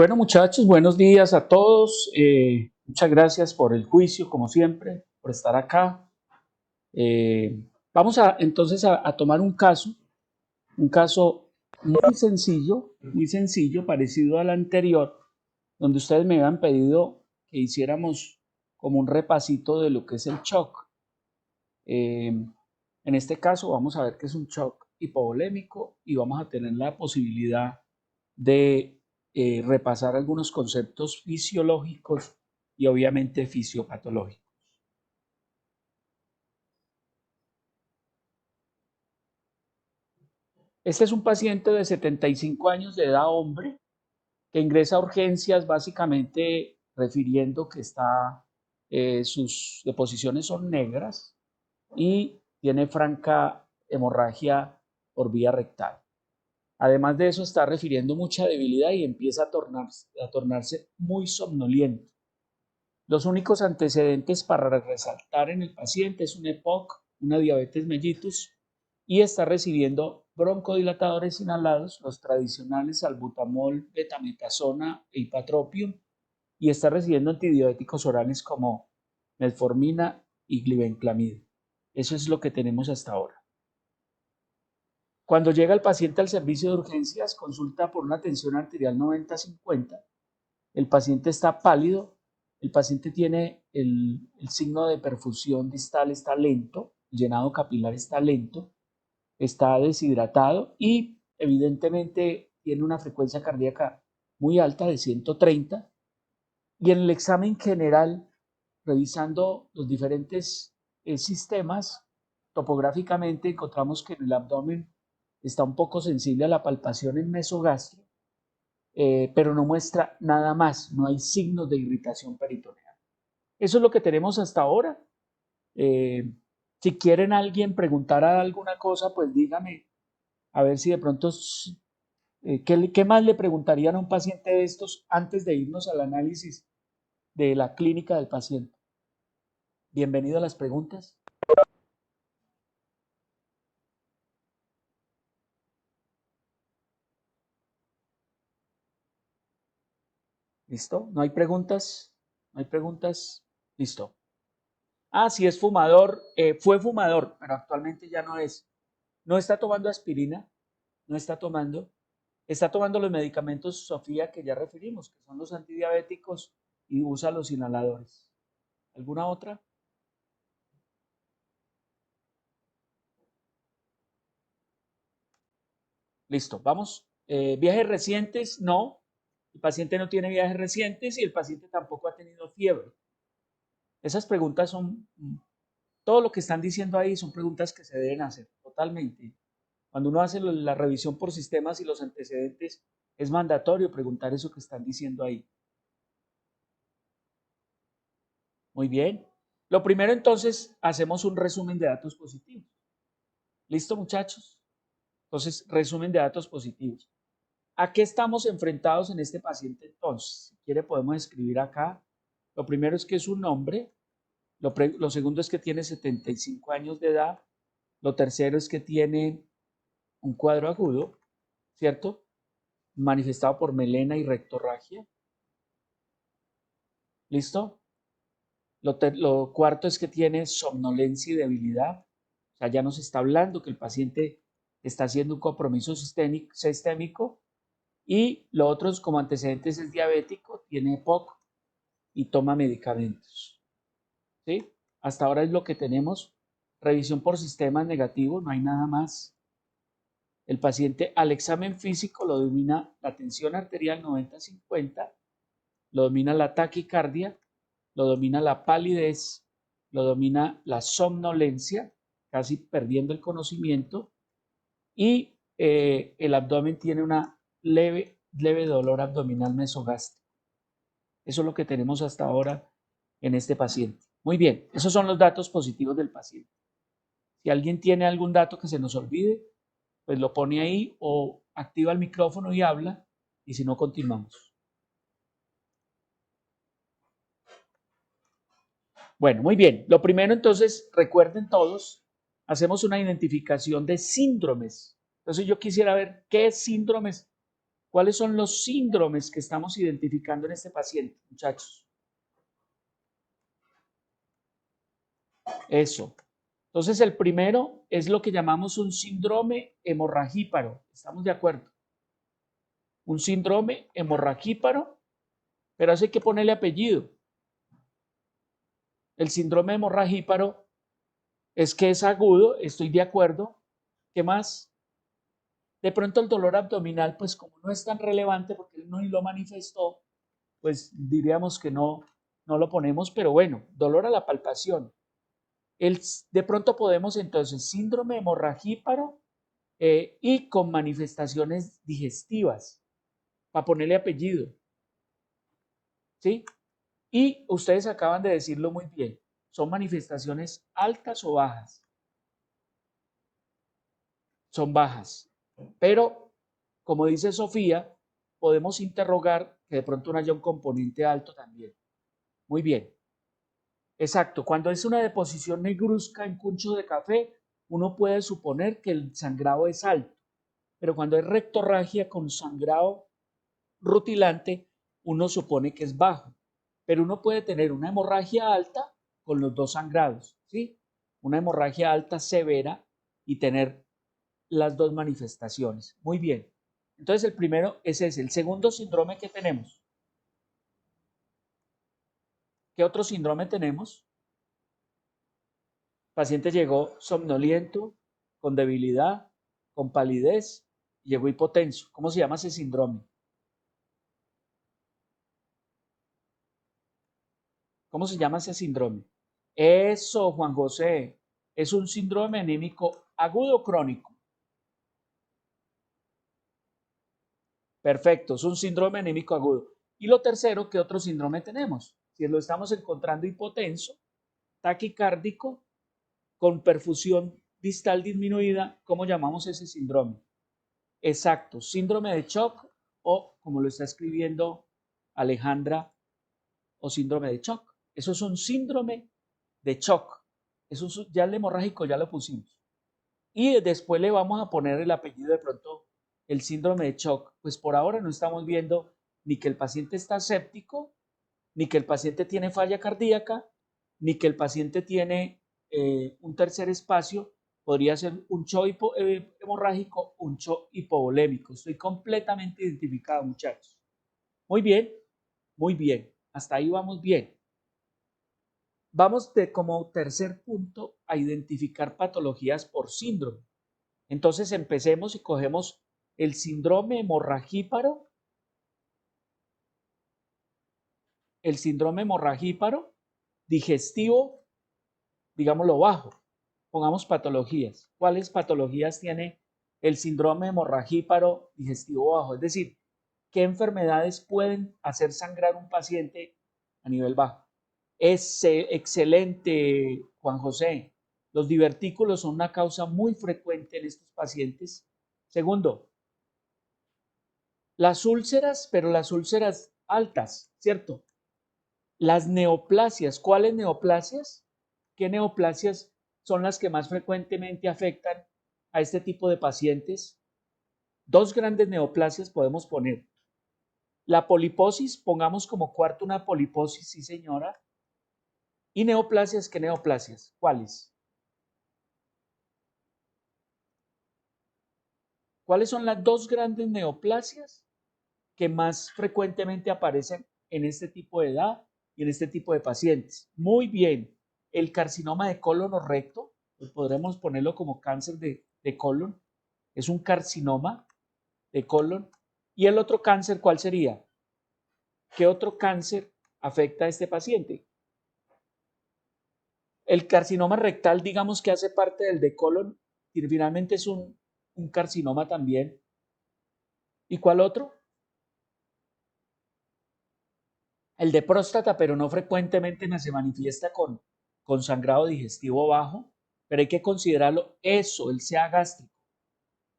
Bueno, muchachos, buenos días a todos. Muchas gracias por el juicio, como siempre, por estar acá. Vamos entonces a tomar un caso muy sencillo, parecido al anterior, donde ustedes me habían pedido que hiciéramos como un repasito de lo que es el shock. En este caso vamos a ver que es un shock hipovolémico y vamos a tener la posibilidad de repasar algunos conceptos fisiológicos y obviamente fisiopatológicos. Este es un paciente de 75 años de edad, hombre, que ingresa a urgencias básicamente refiriendo que sus deposiciones son negras y tiene franca hemorragia por vía rectal. Además de eso, está refiriendo mucha debilidad y empieza a tornarse muy somnoliento. Los únicos antecedentes para resaltar en el paciente es un EPOC, una diabetes mellitus, y está recibiendo broncodilatadores inhalados, los tradicionales salbutamol, betametasona e ipatropium, y está recibiendo antidiabéticos orales como metformina y glibenclamida. Eso es lo que tenemos hasta ahora. Cuando llega el paciente al servicio de urgencias, consulta por una tensión arterial 90-50. El paciente está pálido, el paciente tiene el signo de perfusión distal, está lento, el llenado capilar está lento, está deshidratado y evidentemente tiene una frecuencia cardíaca muy alta de 130. Y en el examen general, revisando los diferentes sistemas, topográficamente encontramos que en el abdomen está un poco sensible a la palpación en mesogastrio, pero no muestra nada más, no hay signos de irritación peritoneal. Eso es lo que tenemos hasta ahora. Si quieren alguien preguntar alguna cosa, pues dígame, a ver si de pronto, ¿qué más le preguntarían a un paciente de estos antes de irnos al análisis de la clínica del paciente? Bienvenido a las preguntas. ¿Listo? ¿No hay preguntas? ¿No hay preguntas? Listo. Ah, si es fumador, fue fumador, pero actualmente ya no es. No está tomando aspirina, no está tomando los medicamentos Sofía que ya referimos, que son los antidiabéticos y usa los inhaladores. ¿Alguna otra? Listo, vamos. Viajes recientes, no. El paciente no tiene viajes recientes y el paciente tampoco ha tenido fiebre. Esas preguntas son, todo lo que están diciendo ahí son preguntas que se deben hacer totalmente. Cuando uno hace la revisión por sistemas y los antecedentes, es mandatorio preguntar eso que están diciendo ahí. Muy bien. Lo primero entonces, hacemos un resumen de datos positivos. ¿Listo, muchachos? Entonces, resumen de datos positivos. ¿A qué estamos enfrentados en este paciente entonces? Si quiere podemos escribir acá. Lo primero es que es un hombre. Lo segundo es que tiene 75 años de edad. Lo tercero es que tiene un cuadro agudo, ¿cierto? Manifestado por melena y rectorragia. ¿Listo? Lo cuarto es que tiene somnolencia y debilidad. O sea, ya nos está hablando que el paciente está haciendo un compromiso sistémico. Y lo otro es, como antecedentes, es diabético, tiene EPOC y toma medicamentos. ¿Sí? Hasta ahora es lo que tenemos. Revisión por sistemas negativos, no hay nada más. El paciente al examen físico lo domina la tensión arterial 90-50, lo domina la taquicardia, lo domina la palidez, lo domina la somnolencia, casi perdiendo el conocimiento, y el abdomen tiene una leve dolor abdominal mesogástrico. Eso es lo que tenemos hasta ahora en este paciente. Muy bien, esos son los datos positivos del paciente. Si alguien tiene algún dato que se nos olvide, pues lo pone ahí o activa el micrófono y habla, y si no, continuamos. Bueno, muy bien. Lo primero entonces, recuerden todos, hacemos una identificación de síndromes. Entonces yo quisiera ver qué síndromes ¿Cuáles son los síndromes que estamos identificando en este paciente, muchachos? Eso. Entonces, el primero es lo que llamamos un síndrome hemorragíparo. ¿Estamos de acuerdo? Un síndrome hemorragíparo, pero eso hay que ponerle apellido. El síndrome hemorragíparo es que es agudo, estoy de acuerdo. ¿Qué más? De pronto el dolor abdominal, pues como no es tan relevante porque él no ni lo manifestó, pues diríamos que no lo ponemos, pero bueno, dolor a la palpación. De pronto podemos entonces síndrome hemorragíparo y con manifestaciones digestivas, para ponerle apellido, ¿sí? Y ustedes acaban de decirlo muy bien, son manifestaciones altas o bajas. Son bajas, pero como dice Sofía, podemos interrogar que de pronto no haya un componente alto también. Muy bien. Exacto, cuando es una deposición negruzca en cuncho de café, uno puede suponer que el sangrado es alto, pero cuando es rectorragia con sangrado rutilante, uno supone que es bajo. Pero uno puede tener una hemorragia alta con los dos sangrados, ¿sí? Una hemorragia alta severa y tener las dos manifestaciones. Muy bien. Entonces el primero es ese. El segundo síndrome que tenemos. ¿Qué otro síndrome tenemos? El paciente llegó somnoliento, con debilidad, con palidez, llegó hipotenso. ¿Cómo se llama ese síndrome? ¿Cómo se llama ese síndrome? Eso, Juan José, es un síndrome anémico agudo o crónico. Perfecto, es un síndrome anémico agudo. Y lo tercero, ¿qué otro síndrome tenemos? Si lo estamos encontrando hipotenso, taquicárdico, con perfusión distal disminuida, ¿cómo llamamos ese síndrome? Exacto, síndrome de shock o, como lo está escribiendo Alejandra, o síndrome de shock. Eso es un síndrome de shock. Eso es, ya el hemorrágico ya lo pusimos. Y después le vamos a poner el apellido de pronto, el síndrome de shock. Pues por ahora no estamos viendo ni que el paciente está séptico, ni que el paciente tiene falla cardíaca, ni que el paciente tiene un tercer espacio, podría ser un shock hemorrágico, un shock hipovolémico. Estoy completamente identificado, muchachos. Muy bien, muy bien. Hasta ahí vamos bien. Vamos de como tercer punto a identificar patologías por síndrome. Entonces empecemos y cogemos el síndrome hemorragíparo, digestivo, digámoslo bajo. Pongamos patologías. ¿Cuáles patologías tiene el síndrome hemorragíparo digestivo bajo? Es decir, ¿qué enfermedades pueden hacer sangrar un paciente a nivel bajo? Es excelente, Juan José. Los divertículos son una causa muy frecuente en estos pacientes. Segundo, las úlceras, pero las úlceras altas, ¿cierto? Las neoplasias, ¿cuáles neoplasias? ¿Qué neoplasias son las que más frecuentemente afectan a este tipo de pacientes? Dos grandes neoplasias podemos poner. La poliposis, pongamos como cuarto una poliposis, sí señora. ¿Y neoplasias? ¿Qué neoplasias? ¿Cuáles? ¿Cuáles son las dos grandes neoplasias que más frecuentemente aparecen en este tipo de edad y en este tipo de pacientes? Muy bien, el carcinoma de colon o recto, pues podremos ponerlo como cáncer de colon, es un carcinoma de colon. ¿Y el otro cáncer cuál sería? ¿Qué otro cáncer afecta a este paciente? El carcinoma rectal, digamos que hace parte del de colon y finalmente es un carcinoma también. ¿Y cuál otro? El de próstata, pero no frecuentemente se manifiesta con sangrado digestivo bajo, pero hay que considerarlo eso, el CA gástrico.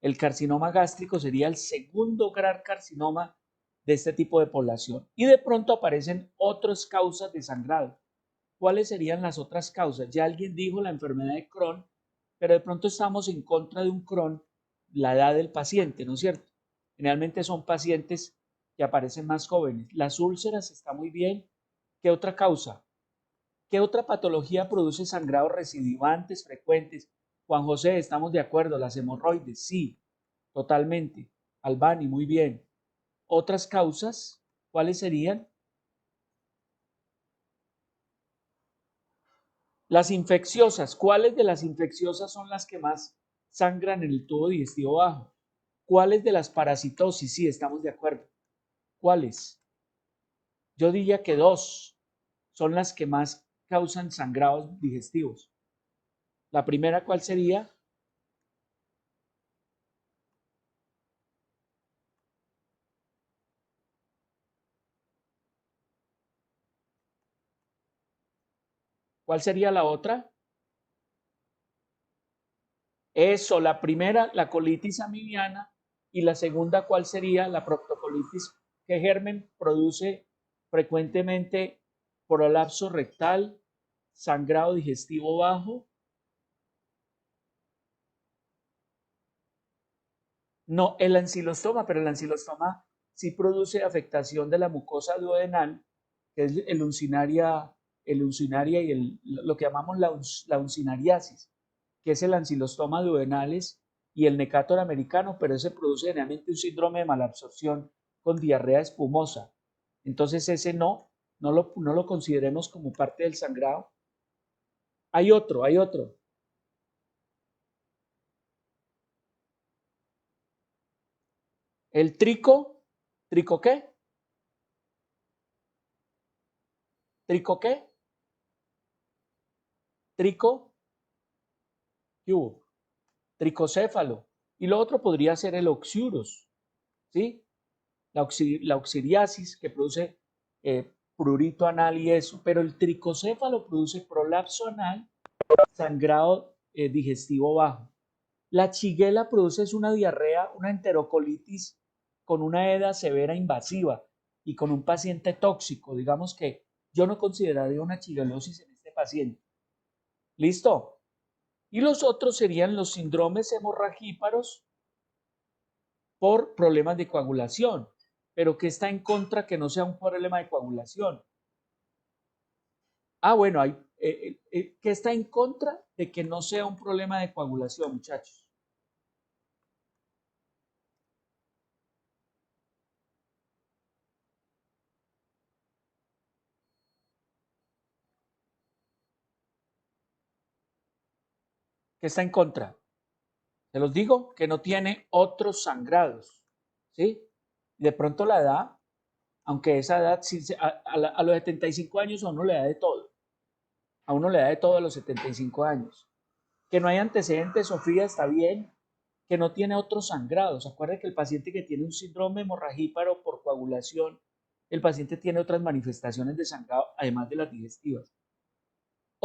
El carcinoma gástrico sería el segundo gran carcinoma de este tipo de población. Y de pronto aparecen otras causas de sangrado. ¿Cuáles serían las otras causas? Ya alguien dijo la enfermedad de Crohn, pero de pronto estamos en contra de un Crohn, la edad del paciente, ¿no es cierto? Generalmente son pacientes que aparecen más jóvenes. Las úlceras está muy bien. ¿Qué otra causa? ¿Qué otra patología produce sangrados recidivantes frecuentes? Juan José, estamos de acuerdo. Las hemorroides, sí, totalmente. Albani, muy bien. ¿Otras causas? ¿Cuáles serían? Las infecciosas. ¿Cuáles de las infecciosas son las que más sangran en el tubo digestivo bajo? ¿Cuáles de las parasitosis? Sí, estamos de acuerdo. ¿Cuáles? Yo diría que dos son las que más causan sangrados digestivos. La primera, ¿cuál sería? ¿Cuál sería la otra? Eso, la primera, la colitis amibiana, y la segunda, ¿cuál sería? La proctocolitis, que germen produce frecuentemente prolapso rectal, sangrado digestivo bajo. No, el ancilostoma, pero el ancilostoma sí produce afectación de la mucosa duodenal, que es el uncinaria y lo que llamamos la uncinariasis, que es el ancilostoma duodenales y el Necator americano, pero ese produce generalmente un síndrome de malabsorción con diarrea espumosa. Entonces ese no lo consideremos como parte del sangrado. Hay otro. El ¿trico qué? ¿Trico qué? Trico, ¿qué hubo? Tricocéfalo. Y lo otro podría ser el oxiurus, ¿sí? La oxiriasis que produce prurito anal y eso, pero el tricocéfalo produce prolapso anal, sangrado digestivo bajo. La chiguela produce una diarrea, una enterocolitis con una EDA severa invasiva y con un paciente tóxico. Digamos que yo no consideraría una chiguelosis en este paciente. ¿Listo? Y los otros serían los síndromes hemorragíparos por problemas de coagulación, pero que está en contra que no sea un problema de coagulación. Bueno, que está en contra de que no sea un problema de coagulación, muchachos. Que está en contra. Se los digo, que no tiene otros sangrados, ¿sí? De pronto la edad, aunque esa edad, a los 75 años a uno le da de todo. A uno le da de todo a los 75 años. Que no hay antecedentes, Sofía, está bien. Que no tiene otros sangrados. Acuérdense que el paciente que tiene un síndrome hemorragíparo por coagulación, el paciente tiene otras manifestaciones de sangrado, además de las digestivas.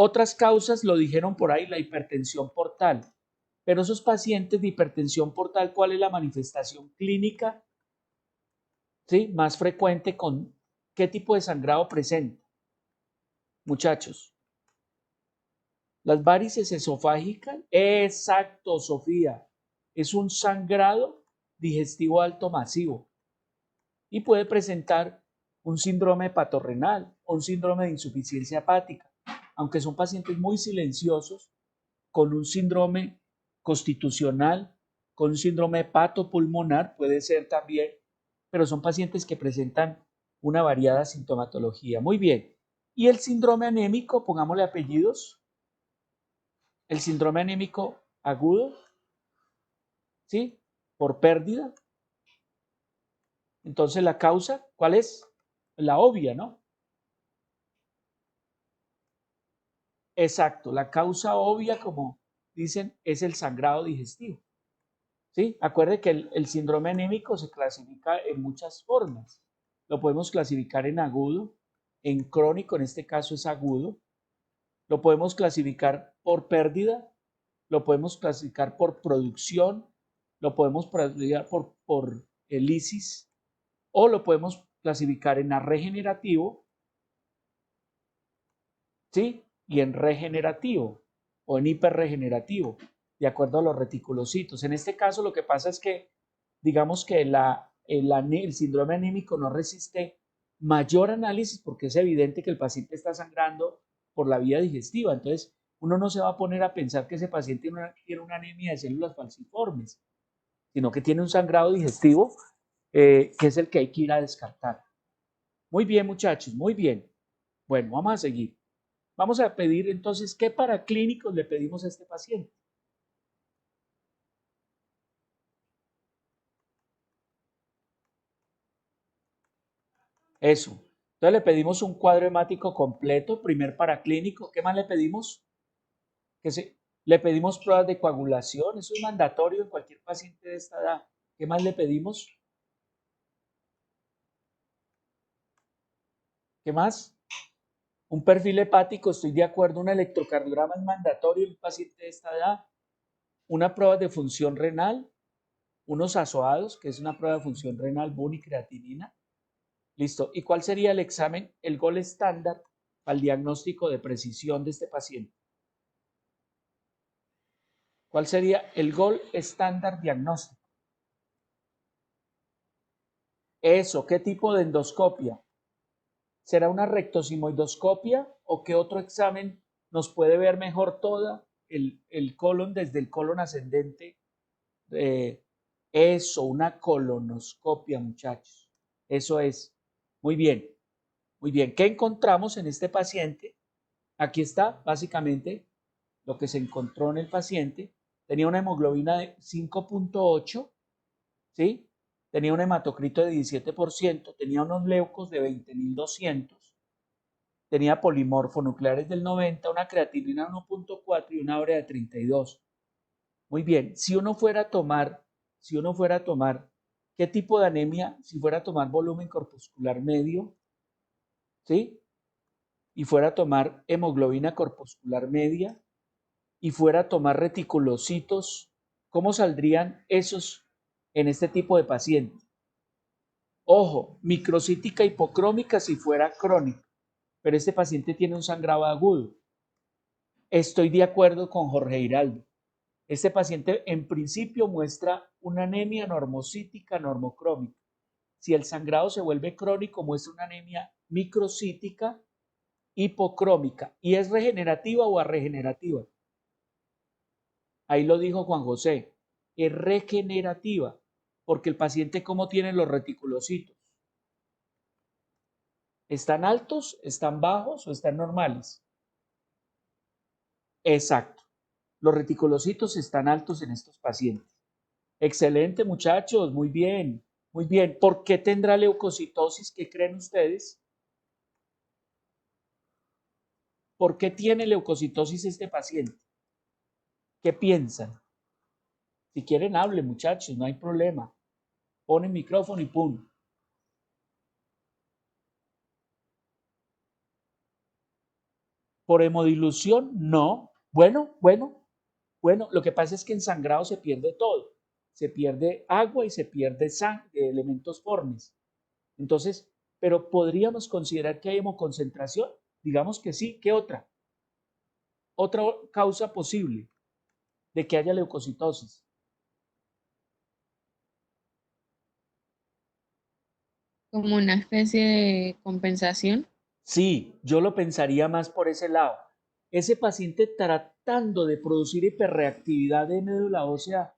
Otras causas lo dijeron por ahí, la hipertensión portal. Pero esos pacientes de hipertensión portal, ¿cuál es la manifestación clínica? ¿Sí? Más frecuente con qué tipo de sangrado presenta. Muchachos, las varices esofágicas, exacto, Sofía, es un sangrado digestivo alto masivo y puede presentar un síndrome hepatorenal o un síndrome de insuficiencia hepática, aunque son pacientes muy silenciosos, con un síndrome constitucional, con un síndrome hepatopulmonar, puede ser también, pero son pacientes que presentan una variada sintomatología. Muy bien. ¿Y el síndrome anémico? Pongámosle apellidos. El síndrome anémico agudo, ¿sí? Por pérdida. Entonces, la causa, ¿cuál es? La obvia, ¿no? Exacto, la causa obvia, como dicen, es el sangrado digestivo. ¿Sí? Acuerde que el síndrome anémico se clasifica en muchas formas. Lo podemos clasificar en agudo, en crónico, en este caso es agudo. Lo podemos clasificar por pérdida, lo podemos clasificar por producción, lo podemos clasificar por lisis o lo podemos clasificar en regenerativo, ¿sí? Y en regenerativo o en hiperregenerativo, de acuerdo a los reticulocitos. En este caso lo que pasa es que, digamos que el síndrome anémico no resiste mayor análisis porque es evidente que el paciente está sangrando por la vía digestiva. Entonces, uno no se va a poner a pensar que ese paciente tiene una anemia de células falciformes, sino que tiene un sangrado digestivo que es el que hay que ir a descartar. Muy bien, muchachos, muy bien. Bueno, vamos a seguir. Vamos a pedir entonces, ¿qué paraclínicos le pedimos a este paciente? Eso. Entonces le pedimos un cuadro hemático completo, primer paraclínico. ¿Qué más le pedimos? Le pedimos pruebas de coagulación. Eso es mandatorio en cualquier paciente de esta edad. ¿Qué más le pedimos? ¿Qué más? Un perfil hepático, estoy de acuerdo. Un electrocardiograma es mandatorio en un paciente de esta edad. Una prueba de función renal. Unos azoados, que es una prueba de función renal, BUN y creatinina. Listo. ¿Y cuál sería el examen, el gol estándar al diagnóstico de precisión de este paciente? ¿Cuál sería el gol estándar diagnóstico? Eso, ¿qué tipo de endoscopia? ¿Será una rectosimoidoscopia o qué otro examen nos puede ver mejor toda el colon desde el colon ascendente? Eso, una colonoscopia, muchachos. Eso es. Muy bien, muy bien. ¿Qué encontramos en este paciente? Aquí está, básicamente, lo que se encontró en el paciente. Tenía una hemoglobina de 5.8, ¿sí? Tenía un hematocrito de 17%, tenía unos leucos de 20.200, tenía polimorfonucleares del 90, una creatinina de 1.4 y una urea de 32. Muy bien, si uno fuera a tomar, ¿qué tipo de anemia? Si fuera a tomar volumen corpuscular medio, ¿sí? Y fuera a tomar hemoglobina corpuscular media, y fuera a tomar reticulocitos, ¿cómo saldrían esos en este tipo de paciente? Ojo, microcítica hipocrómica si fuera crónica, pero este paciente tiene un sangrado agudo. Estoy de acuerdo con Jorge Hiraldo. Este paciente en principio muestra una anemia normocítica normocrómica. Si el sangrado se vuelve crónico, muestra una anemia microcítica hipocrómica. ¿Y es regenerativa o arregenerativa? Ahí lo dijo Juan José. Es regenerativa, porque el paciente, ¿cómo tiene los reticulocitos? ¿Están altos, están bajos o están normales? Exacto. Los reticulocitos están altos en estos pacientes. Excelente, muchachos, muy bien, muy bien. ¿Por qué tendrá leucocitosis? ¿Qué creen ustedes? ¿Por qué tiene leucocitosis este paciente? ¿Qué piensan? Si quieren, hablen, muchachos, no hay problema. Ponen micrófono y pum. ¿Por hemodilución? No. Bueno, lo que pasa es que en sangrado se pierde todo. Se pierde agua y se pierde elementos formes. Entonces, pero podríamos considerar que hay hemoconcentración. Digamos que sí. ¿Qué otra? Otra causa posible de que haya leucocitosis. Como una especie de compensación. Sí, yo lo pensaría más por ese lado. Ese paciente tratando de producir hiperreactividad de médula ósea,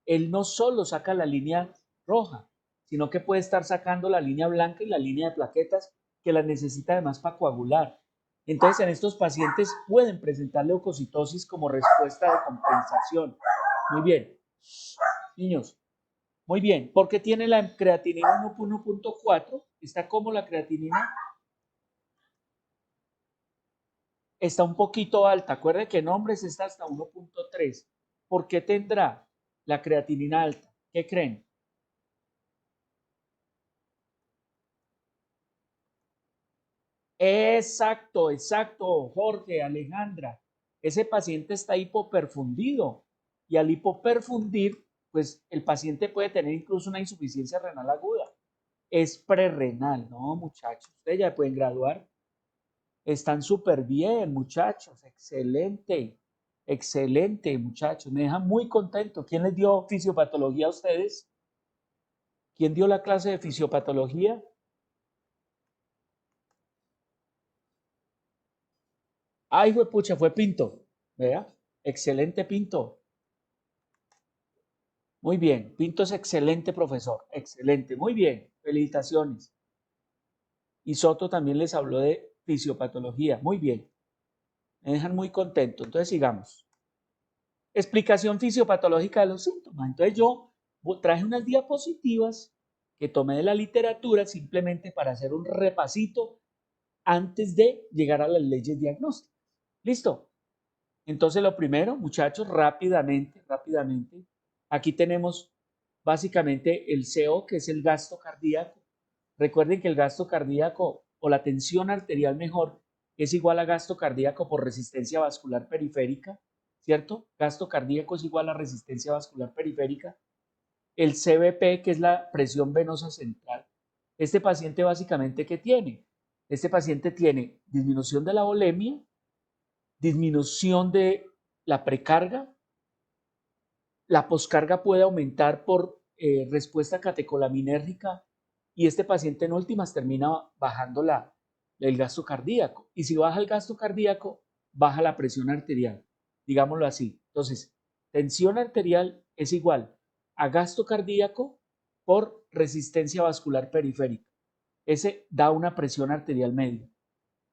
él no solo saca la línea roja, sino que puede estar sacando la línea blanca y la línea de plaquetas que la necesita además para coagular. Entonces, en estos pacientes pueden presentar leucocitosis como respuesta de compensación. Muy bien, niños, muy bien. ¿Por qué tiene la creatinina 1.4? ¿Está como la creatinina? Está un poquito alta. Acuérdense que en hombres está hasta 1.3. ¿Por qué tendrá la creatinina alta? ¿Qué creen? Exacto, exacto, Jorge, Alejandra. Ese paciente está hipoperfundido y al hipoperfundir, pues el paciente puede tener incluso una insuficiencia renal aguda. Es prerrenal, ¿no, muchachos? Ustedes ya pueden graduar. Están súper bien, muchachos. Excelente, excelente, muchachos. Me dejan muy contento. ¿Quién les dio fisiopatología a ustedes? ¿Quién dio la clase de fisiopatología? Ay, pucha, fue Pinto. ¿Vea? Excelente Pinto. Muy bien. Pinto es excelente profesor. Excelente. Muy bien. Felicitaciones. Y Soto también les habló de fisiopatología. Muy bien. Me dejan muy contento. Entonces sigamos. Explicación fisiopatológica de los síntomas. Entonces yo traje unas diapositivas que tomé de la literatura simplemente para hacer un repasito antes de llegar a las leyes diagnósticas. ¿Listo? Entonces lo primero, muchachos, rápidamente, aquí tenemos básicamente el CO, que es el gasto cardíaco. Recuerden que el gasto cardíaco o la tensión arterial mejor es igual a gasto cardíaco por resistencia vascular periférica, ¿cierto? Gasto cardíaco es igual a resistencia vascular periférica. El CVP, que es la presión venosa central. Este paciente básicamente, ¿qué tiene? Este paciente tiene disminución de la volemia, disminución de la precarga, la poscarga puede aumentar por respuesta catecolaminérgica y este paciente en últimas termina bajando el gasto cardíaco. Y si baja el gasto cardíaco, baja la presión arterial, digámoslo así. Entonces, tensión arterial es igual a gasto cardíaco por resistencia vascular periférica. Ese da una presión arterial media.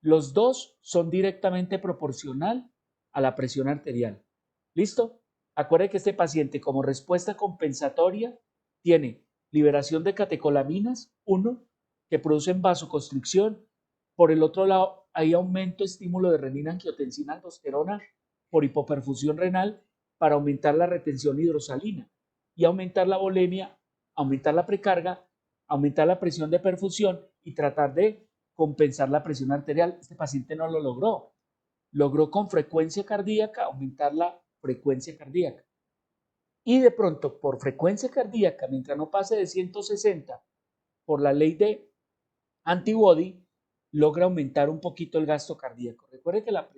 Los dos son directamente proporcional a la presión arterial. ¿Listo? Acuerde que este paciente como respuesta compensatoria tiene liberación de catecolaminas, uno, que producen vasoconstricción. Por el otro lado, hay aumento estímulo de renina, angiotensina, aldosterona por hipoperfusión renal para aumentar la retención hidrosalina y aumentar la volemia, aumentar la precarga, aumentar la presión de perfusión y tratar de compensar la presión arterial. Este paciente no lo logró. Logró con frecuencia cardíaca aumentar la frecuencia cardíaca. Y de pronto, por frecuencia cardíaca, mientras no pase de 160, por la ley de antibody, logra aumentar un poquito el gasto cardíaco. Recuerde que la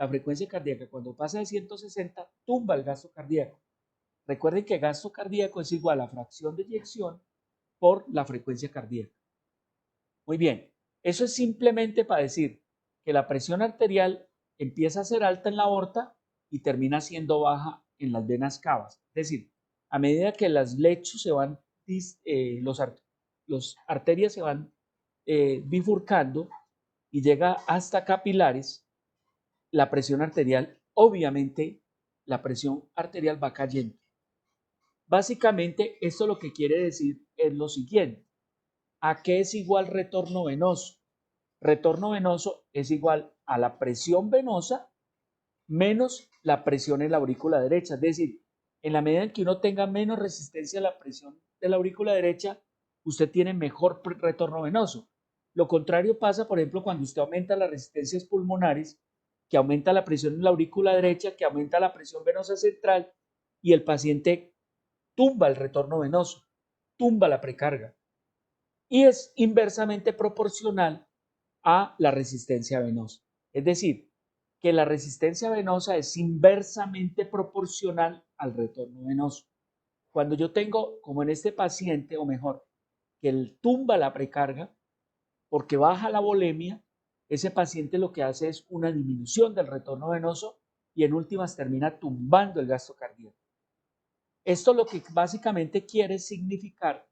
frecuencia cardíaca, cuando pasa de 160, tumba el gasto cardíaco. Recuerden que gasto cardíaco es igual a fracción de eyección por la frecuencia cardíaca. Muy bien, eso es simplemente para decir que la presión arterial empieza a ser alta en la aorta y termina siendo baja en las venas cavas. Es decir, a medida que las lechos se van, los arterias se van bifurcando y llega hasta capilares, la presión arterial, obviamente, la presión arterial va cayendo. Básicamente, esto lo que quiere decir es lo siguiente. ¿A qué es igual retorno venoso? Retorno venoso es igual a la presión venosa menos la presión en la aurícula derecha. Es decir, en la medida en que uno tenga menos resistencia a la presión de la aurícula derecha, usted tiene mejor retorno venoso. Lo contrario pasa, por ejemplo, cuando usted aumenta las resistencias pulmonares, que aumenta la presión en la aurícula derecha, que aumenta la presión venosa central y el paciente tumba el retorno venoso, tumba la precarga. Y es inversamente proporcional a la resistencia venosa. Es decir, que la resistencia venosa es inversamente proporcional al retorno venoso. Cuando yo tengo, como en este paciente, o mejor, que él tumba la precarga porque baja la volemia, ese paciente lo que hace es una disminución del retorno venoso y en últimas termina tumbando el gasto cardíaco. Esto lo que básicamente quiere significar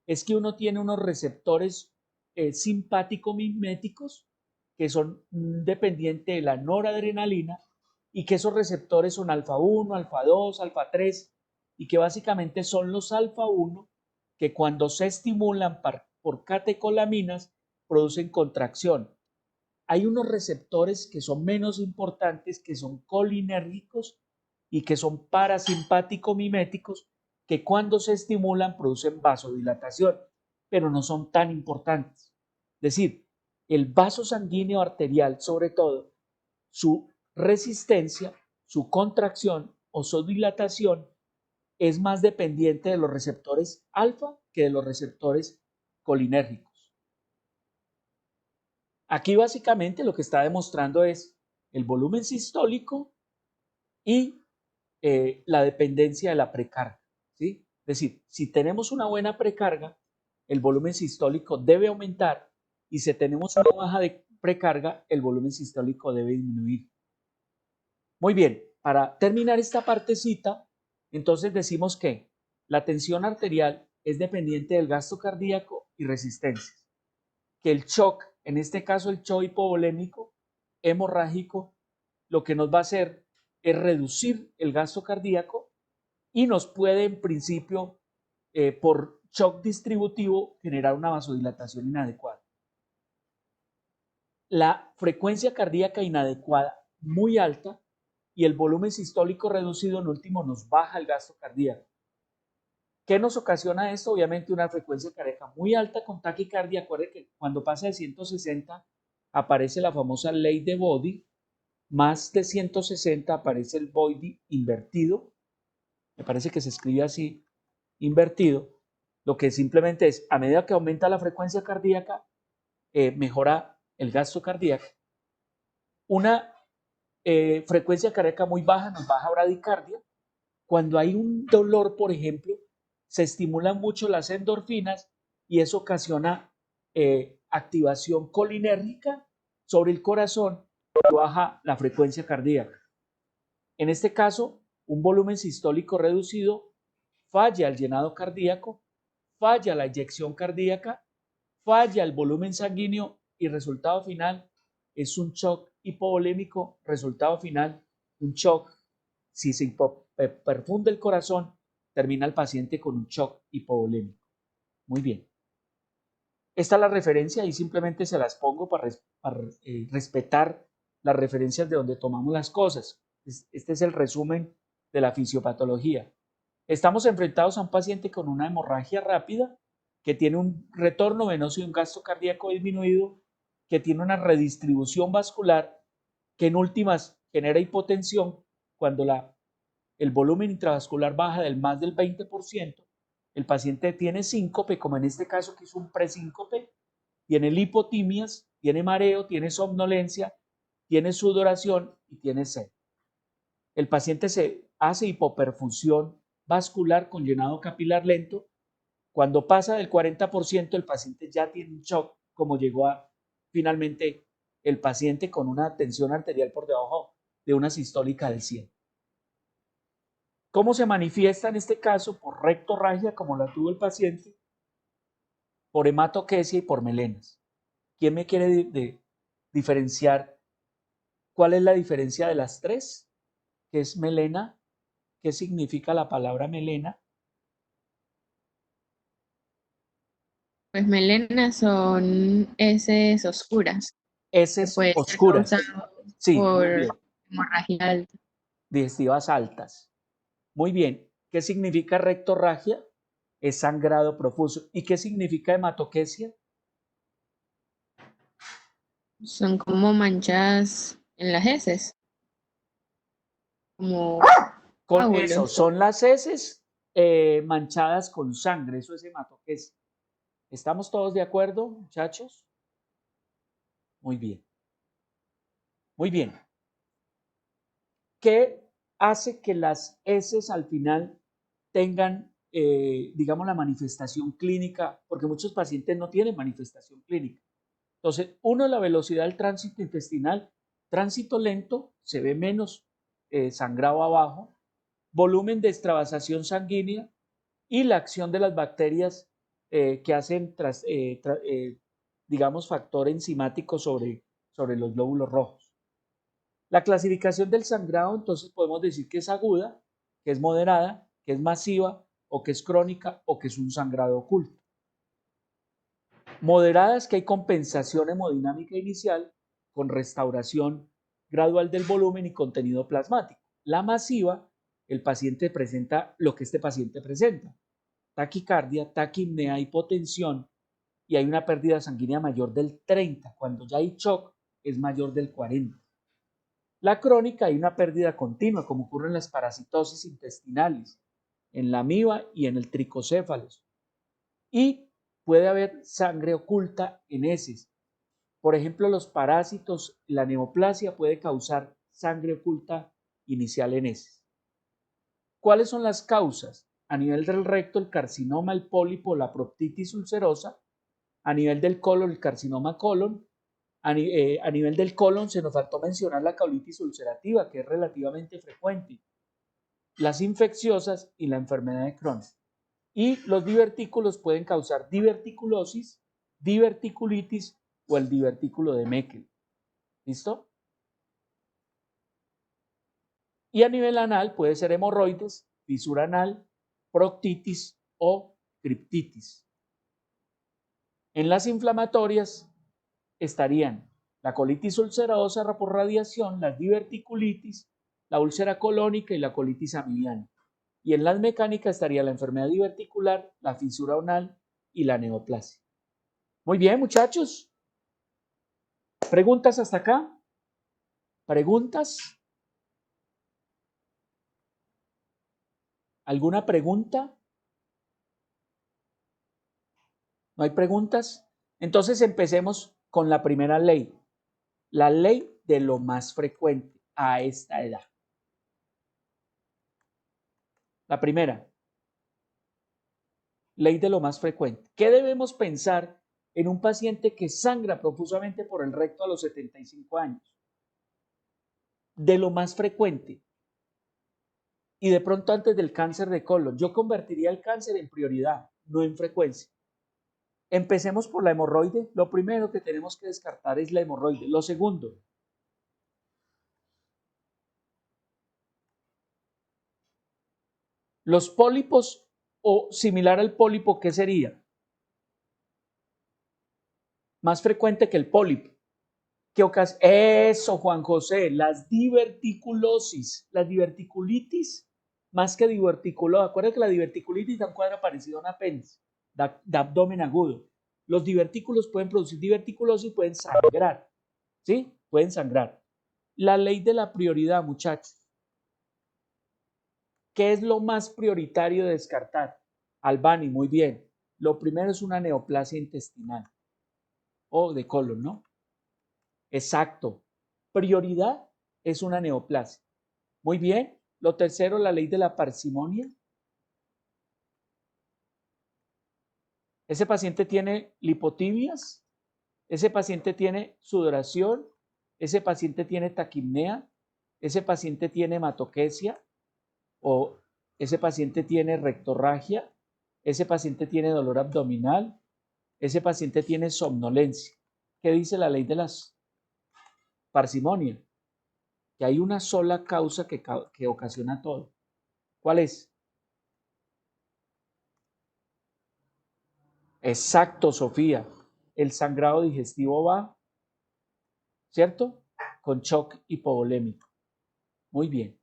es que uno tiene unos receptores simpático-miméticos que son dependientes de la noradrenalina y que esos receptores son alfa 1, alfa 2, alfa 3 y que básicamente son los alfa 1 que cuando se estimulan por catecolaminas producen contracción. Hay unos receptores que son menos importantes, que son colinérgicos y que son parasimpático-miméticos, que cuando se estimulan producen vasodilatación, pero no son tan importantes. Es decir, el vaso sanguíneo arterial, sobre todo, su resistencia, su contracción o su dilatación es más dependiente de los receptores alfa que de los receptores colinérgicos. Aquí básicamente lo que está demostrando es el volumen sistólico y la dependencia de la precarga, ¿sí? Es decir, si tenemos una buena precarga, el volumen sistólico debe aumentar y si tenemos una baja de precarga, el volumen sistólico debe disminuir. Muy bien, para terminar esta partecita, entonces decimos que la tensión arterial es dependiente del gasto cardíaco y resistencias. Que el shock, en este caso el shock hipovolémico hemorrágico, lo que nos va a hacer es reducir el gasto cardíaco y nos puede en principio por shock distributivo generar una vasodilatación inadecuada. La frecuencia cardíaca inadecuada muy alta y el volumen sistólico reducido en último nos baja el gasto cardíaco. ¿Qué nos ocasiona esto? Obviamente una frecuencia cardíaca muy alta con taquicardia. Acuérdense que cuando pasa de 160 aparece la famosa ley de Body, más de 160 aparece el Body invertido, me parece que se escribe así, invertido, lo que simplemente es, a medida que aumenta la frecuencia cardíaca, mejora el gasto cardíaco. Una frecuencia cardíaca muy baja nos baja bradicardia. Cuando hay un dolor, por ejemplo, se estimulan mucho las endorfinas y eso ocasiona activación colinérgica sobre el corazón y baja la frecuencia cardíaca. En este caso, un volumen sistólico reducido falla el llenado cardíaco, falla la eyección cardíaca, falla el volumen sanguíneo y resultado final es un shock hipovolémico, resultado final, un shock. Si se perfunde el corazón, termina el paciente con un shock hipovolémico. Muy bien. Esta es la referencia y simplemente se las pongo para respetar las referencias de donde tomamos las cosas. Este es el resumen de la fisiopatología. Estamos enfrentados a un paciente con una hemorragia rápida que tiene un retorno venoso y un gasto cardíaco disminuido, que tiene una redistribución vascular que en últimas genera hipotensión cuando el volumen intravascular baja del más del 20%, el paciente tiene síncope, como en este caso que es un presíncope, tiene lipotimias, tiene mareo, tiene somnolencia, tiene sudoración y tiene sed. El paciente se hace hipoperfusión vascular con llenado capilar lento. Cuando pasa del 40%, el paciente ya tiene un shock, como llegó a finalmente el paciente con una tensión arterial por debajo de una sistólica del 100. ¿Cómo se manifiesta en este caso? Por rectorragia, como la tuvo el paciente, por hematoquesia y por melenas. ¿Quién me quiere diferenciar cuál es la diferencia de las tres? ¿Qué es melena? ¿Qué significa la palabra melena? Pues melenas son heces oscuras que Heces puede ser oscuras. causado Sí, por muy bien. hemorragia alta. Digestivas altas. Muy bien. ¿Qué significa rectorragia? Es sangrado profuso. ¿Y qué significa hematoquesia? Son como manchas en las heces, como Con eso, coágulos. son las heces manchadas con sangre. Eso es hematoquesia. ¿Estamos todos de acuerdo, muchachos? Muy bien. Muy bien. ¿Qué hace que las heces al final tengan, digamos, la manifestación clínica? Porque muchos pacientes no tienen manifestación clínica. Entonces, uno, la velocidad del tránsito intestinal, tránsito lento, se ve menos sangrado abajo, volumen de extravasación sanguínea y la acción de las bacterias que hacen, digamos, factor enzimático sobre los glóbulos rojos. La clasificación del sangrado, entonces podemos decir que es aguda, que es moderada, que es masiva o que es crónica o que es un sangrado oculto. Moderada es que hay compensación hemodinámica inicial con restauración gradual del volumen y contenido plasmático. La masiva, el paciente presenta lo que este paciente presenta: taquicardia, taquipnea, hipotensión y hay una pérdida sanguínea mayor del 30. Cuando ya hay shock es mayor del 40. La crónica, hay una pérdida continua, como ocurre en las parasitosis intestinales, en la amiba y en el tricocéfalos. Y puede haber sangre oculta en heces. Por ejemplo, los parásitos, la neoplasia puede causar sangre oculta inicial en heces. ¿Cuáles son las causas? a nivel del recto el carcinoma, el pólipo, la proctitis ulcerosa, a nivel del colon el carcinoma colon, a nivel del colon se nos faltó mencionar la colitis ulcerativa, que es relativamente frecuente, las infecciosas y la enfermedad de Crohn. Y los divertículos pueden causar diverticulosis, diverticulitis o el divertículo de Meckel. ¿Listo? Y a nivel anal puede ser hemorroides, fisura anal, proctitis o criptitis. En las inflamatorias estarían la colitis ulcerosa por radiación, la diverticulitis, la úlcera colónica y la colitis amibiana. Y en las mecánicas estaría la enfermedad diverticular, la fisura anal y la neoplasia. Muy bien, muchachos. ¿Preguntas hasta acá? ¿Preguntas? ¿Alguna pregunta? ¿No hay preguntas? Entonces empecemos con la primera ley. La ley de lo más frecuente a esta edad. La primera, ley de lo más frecuente. ¿Qué debemos pensar en un paciente que sangra profusamente por el recto a los 75 años? De lo más frecuente. Y de pronto antes del cáncer de colon, yo convertiría el cáncer en prioridad, no en frecuencia. Empecemos por la hemorroide. Lo primero que tenemos que descartar es la hemorroide. Lo segundo, los pólipos o similar al pólipo, ¿qué sería? Más frecuente que el pólipo. Eso, Juan José, las diverticulosis, las diverticulitis, más que diverticulosis. Acuérdate que la diverticulitis da un cuadro parecido a un apéndice, da abdomen agudo. Los divertículos pueden producir diverticulosis y pueden sangrar, ¿sí? Pueden sangrar. La ley de la prioridad, muchachos. ¿Qué es lo más prioritario de descartar? Albani, muy bien. Lo primero es una neoplasia intestinal o de colon, ¿no? Exacto. Prioridad es una neoplasia. Muy bien. Lo tercero, la ley de la parsimonia. Ese paciente tiene lipotibias, ese paciente tiene sudoración, ese paciente tiene taquipnea, ese paciente tiene hematoquesia o ese paciente tiene rectorragia, ese paciente tiene dolor abdominal, ese paciente tiene somnolencia. ¿Qué dice la ley de las parsimonia? Que hay una sola causa que ocasiona todo. ¿Cuál es? Exacto, Sofía. El sangrado digestivo va, ¿cierto? Con shock hipovolémico. Muy bien.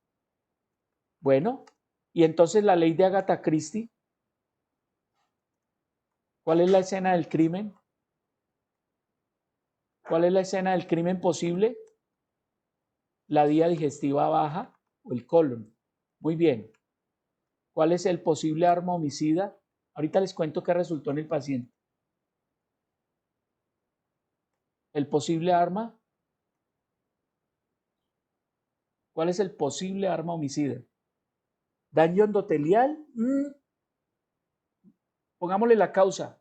Bueno, y entonces la ley de Agatha Christie. ¿Cuál es la escena del crimen? ¿Cuál es la escena del crimen posible? La vía digestiva baja o el colon. Muy bien. ¿Cuál es el posible arma homicida? Ahorita les cuento qué resultó en el paciente. El posible arma. ¿Cuál es el posible arma homicida? Daño endotelial. Pongámosle la causa.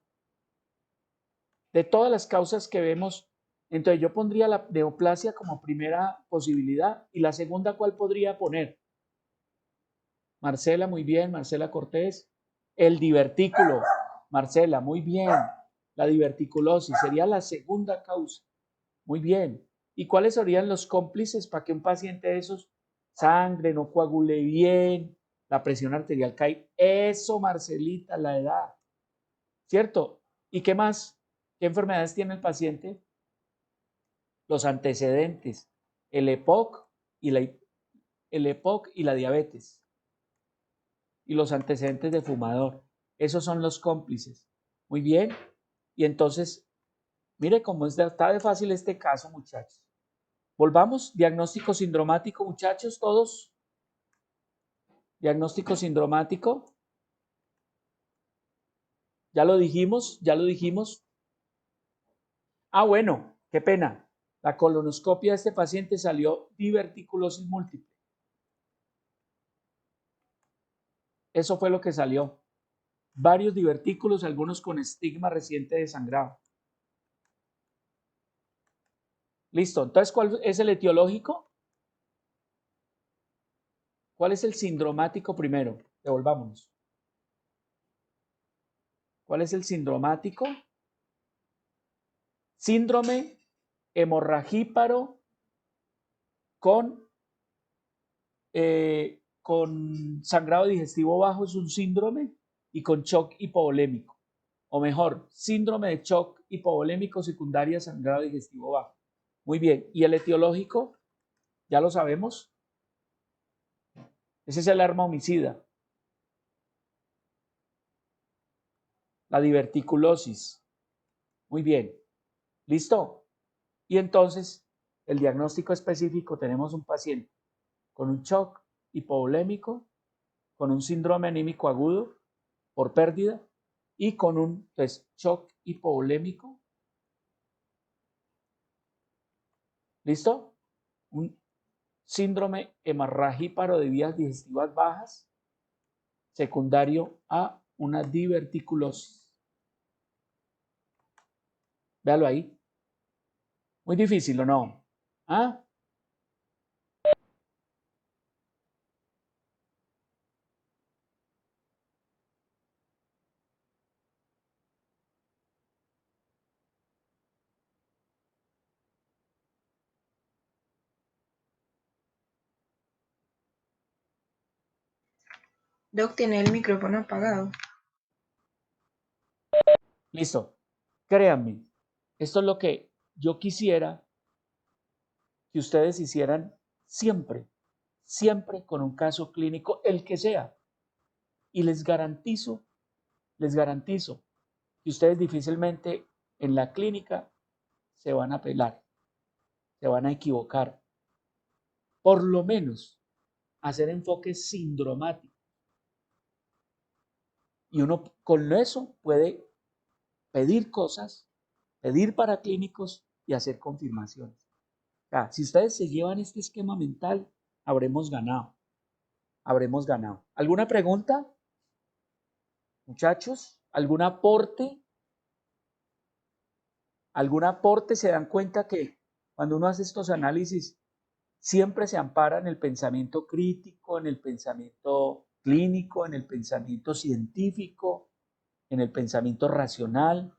De todas las causas que vemos, entonces yo pondría la neoplasia como primera posibilidad. ¿Y la segunda cuál podría poner? Marcela, muy bien. Marcela Cortés. El divertículo. Marcela, muy bien. La diverticulosis sería la segunda causa. Muy bien. ¿Y cuáles serían los cómplices para que un paciente de esos sangre, no coagule bien, la presión arterial cae? Eso, Marcelita, la edad. ¿Cierto? ¿Y qué más? ¿Qué enfermedades tiene el paciente? Los antecedentes, el EPOC y la diabetes. Y los antecedentes de fumador. Esos son los cómplices. Muy bien. Y entonces, mire cómo está de fácil este caso, muchachos. Volvamos, diagnóstico sindromático, muchachos, todos. Diagnóstico sindromático. Ya lo dijimos, ya lo dijimos. Ah, bueno, qué pena. La colonoscopia de este paciente salió diverticulosis múltiple. Eso fue lo que salió. Varios divertículos, algunos con estigma reciente de sangrado. Listo. Entonces, ¿cuál es el etiológico? ¿Cuál es el sindromático primero? Devolvámonos. ¿Cuál es el sindromático? Síndrome hemorragíparo con sangrado digestivo bajo es un síndrome y con shock hipovolémico. O mejor, síndrome de shock hipovolémico secundaria sangrado digestivo bajo. Muy bien. ¿Y el etiológico? Ya lo sabemos. Ese es el arma homicida. La diverticulosis. Muy bien. ¿Listo? Y entonces, el diagnóstico específico, tenemos un paciente con un shock hipovolémico, con un síndrome anímico agudo por pérdida y con un shock hipovolémico. ¿Listo? Un síndrome hemorragíparo de vías digestivas bajas, secundario a una diverticulosis. Véalo ahí. Muy difícil, ¿o no? ¿Ah? Doc tiene el micrófono apagado. Listo. Créanme, esto es lo que yo quisiera que ustedes hicieran siempre, siempre con un caso clínico, el que sea. Y les garantizo que ustedes difícilmente en la clínica se van a pelar, se van a equivocar. Por lo menos hacer enfoques sindromáticos. Y uno con eso puede pedir cosas, pedir paraclínicos y hacer confirmaciones. O sea, si ustedes se llevan este esquema mental, habremos ganado. Habremos ganado. ¿Alguna pregunta, muchachos? ¿Algún aporte? ¿Algún aporte? ¿Se dan cuenta que cuando uno hace estos análisis siempre se ampara en el pensamiento crítico, en el pensamiento clínico, en el pensamiento científico, en el pensamiento racional?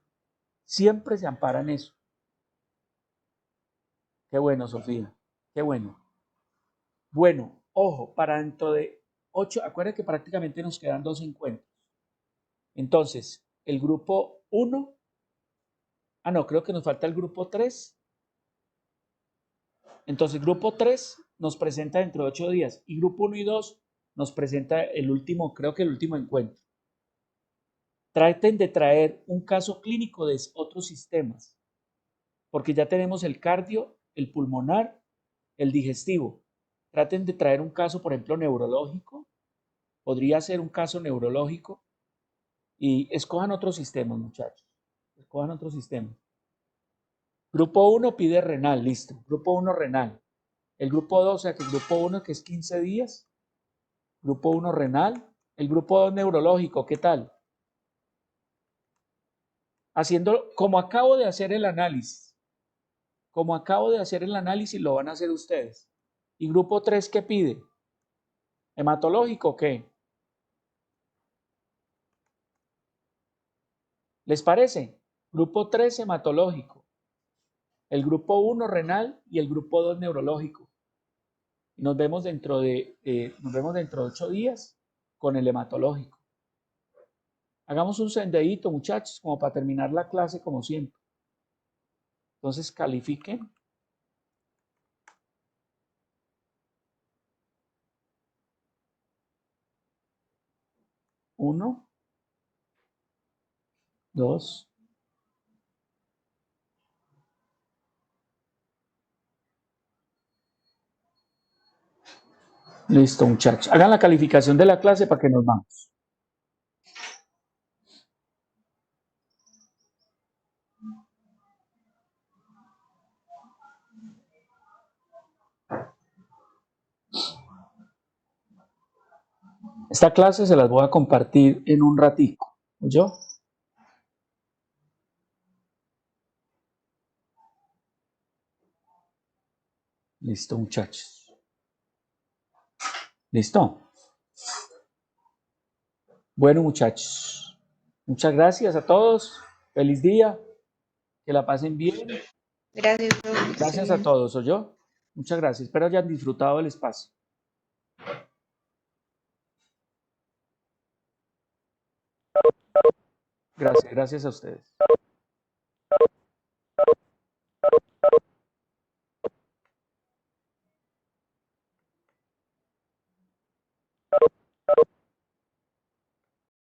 Siempre se ampara en eso. Qué bueno, Sofía. Qué bueno. Bueno, ojo, para dentro de 8, acuérdense que prácticamente nos quedan 2 encuentros. Entonces, el grupo 1, no, creo que nos falta el grupo 3. Entonces, grupo 3 nos presenta dentro de 8 días y grupo 1 y 2 nos presenta el último, creo que el último encuentro. Traten de traer un caso clínico de otros sistemas, porque ya tenemos el cardio, el pulmonar, el digestivo. Traten de traer un caso, por ejemplo, neurológico. Podría ser un caso neurológico y escojan otros sistemas, muchachos. Escojan otros sistemas. Grupo 1 pide renal, listo. Grupo 1 renal. El grupo 2, o sea que el grupo 1 que es 15 días. Grupo 1 renal. El grupo 2 neurológico, ¿qué tal? Haciendo, como acabo de hacer el análisis. Como acabo de hacer el análisis, lo van a hacer ustedes. ¿Y grupo 3 qué pide? ¿Hematológico qué? ¿Les parece? Grupo 3 hematológico. El grupo 1 renal y el grupo 2 neurológico. Nos vemos dentro de 8 días con el hematológico. Hagamos un sendeíto, muchachos, como para terminar la clase como siempre. Entonces califiquen. Uno, dos. Listo, muchachos. Hagan la calificación de la clase para que nos vamos. Esta clase se las voy a compartir en un ratico, ¿oyó? Listo, muchachos. ¿Listo? Bueno, muchachos, muchas gracias a todos. Feliz día. Que la pasen bien. Gracias, profe. Gracias Sí. a todos, ¿oyó? Muchas gracias. Espero hayan disfrutado del espacio. Gracias a ustedes.